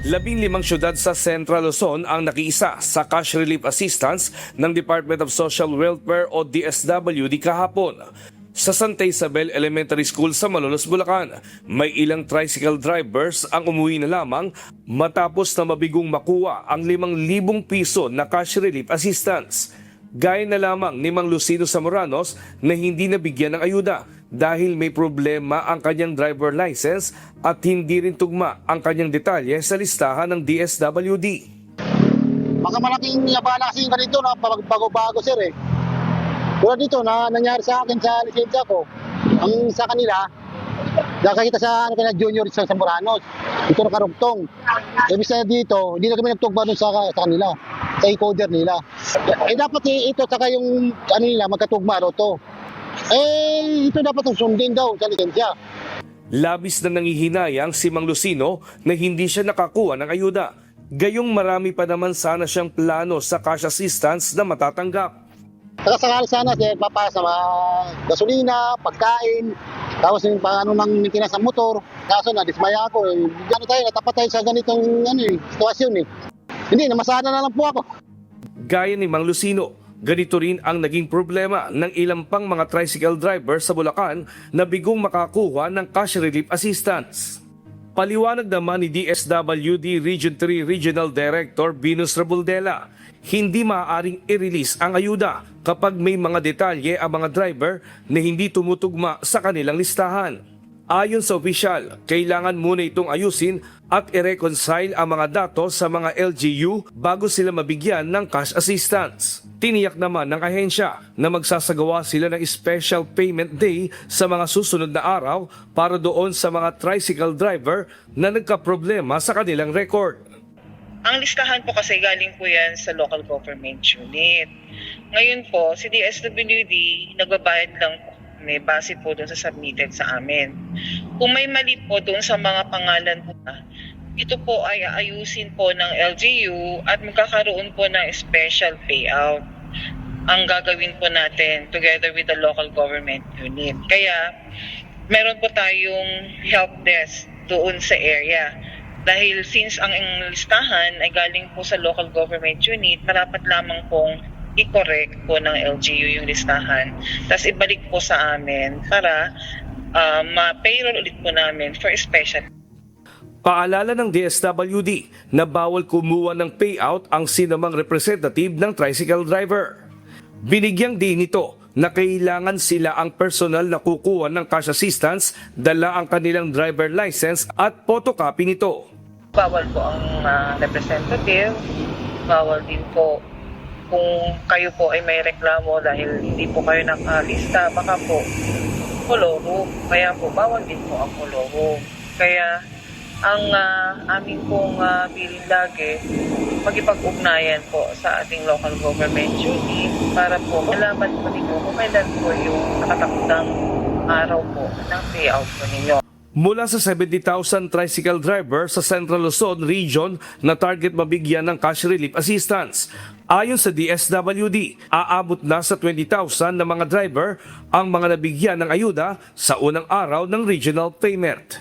15 syudad sa Central Luzon ang nakiisa sa cash relief assistance ng Department of Social Welfare o DSWD kahapon. Sa Santa Isabel Elementary School sa Malolos, Bulacan, may ilang tricycle drivers ang umuwi na lamang matapos na mabigong makuha ang 5,000 piso na cash relief assistance. Gaya na lamang ni Mang Lucino Zamoranos na hindi nabigyan ng ayuda dahil may problema ang kanyang driver license at hindi rin tugma ang kanyang detalye sa listahan ng DSWD. Mga malaking yabana kasi ganito na bago-bago sir eh. Tulad dito na nangyari sa akin sa lisensya ko, ang sa kanila, nakakita sa junior sa Zamoranos, ito nakarugtong. Ibig sabihin dito, hindi na kami nagtugma dun sa kanila, sa encoder nila. Dapat ito saka yung nila magkatugma to. Ito dapat sundin daw sa lisensya. Labis na nangihinayang si Mang Lucino na hindi siya nakakuha ng ayuda. Gayong marami pa naman sana siyang plano sa cash assistance na matatanggap. Sakasakali sana papasa mga gasolina, pagkain, tapos yung ng maintenance ng motor. Kaso na-dismaya ako. Natapat tayo sa ganitong sitwasyon eh. Hindi, namasada na lang po ako. Gaya ni Mang Lucino, ganito rin ang naging problema ng ilang pang mga tricycle driver sa Bulacan na bigong makakuha ng cash relief assistance. Paliwanag naman ni DSWD Region 3 Regional Director Venus Rebuldela, hindi maaaring i-release ang ayuda kapag may mga detalye ang mga driver na hindi tumutugma sa kanilang listahan. Ayon sa opisyal, kailangan muna itong ayusin at i-reconcile ang mga datos sa mga LGU bago sila mabigyan ng cash assistance. Tiniyak naman ng ahensya na magsasagawa sila ng special payment day sa mga susunod na araw para doon sa mga tricycle driver na nagkaproblema sa kanilang record. Ang listahan po kasi galing po yan sa local government unit. Ngayon po, si DSWD nagbabayad lang po may base po doon sa submitted sa amin. Kung may mali po doon sa mga pangalan po ito po ay ayusin po ng LGU at magkakaroon po ng special payout ang gagawin po natin together with the local government unit. Kaya meron po tayong help desk doon sa area. Dahil since ang listahan ay galing po sa local government unit, marapat lamang pong i-correct po ng LGU yung listahan. Tapos ibalik po sa amin para ma-payroll ulit po namin for special. Paalala ng DSWD na bawal kumuha ng payout ang sinamang representative ng tricycle driver. Binigyang din ito na kailangan sila ang personal na kukuha ng cash assistance, dala ang kanilang driver license at photocopy nito. Bawal po ang representative, bawal din po kung kayo po ay may reklamo dahil hindi po kayo nakalista, baka po koloro, kaya po bawal din po ang koloro. Kaya ang amin pong bilin lagi, magipag-ugnayan po sa ating local government unit para po malaman po ninyo kung kailan po yung nakatakdang araw po ng payout po ninyo. Mula sa 70,000 tricycle driver sa Central Luzon Region na target mabigyan ng cash relief assistance. Ayon sa DSWD, aabot na sa 20,000 na mga driver ang mga nabigyan ng ayuda sa unang araw ng regional payment.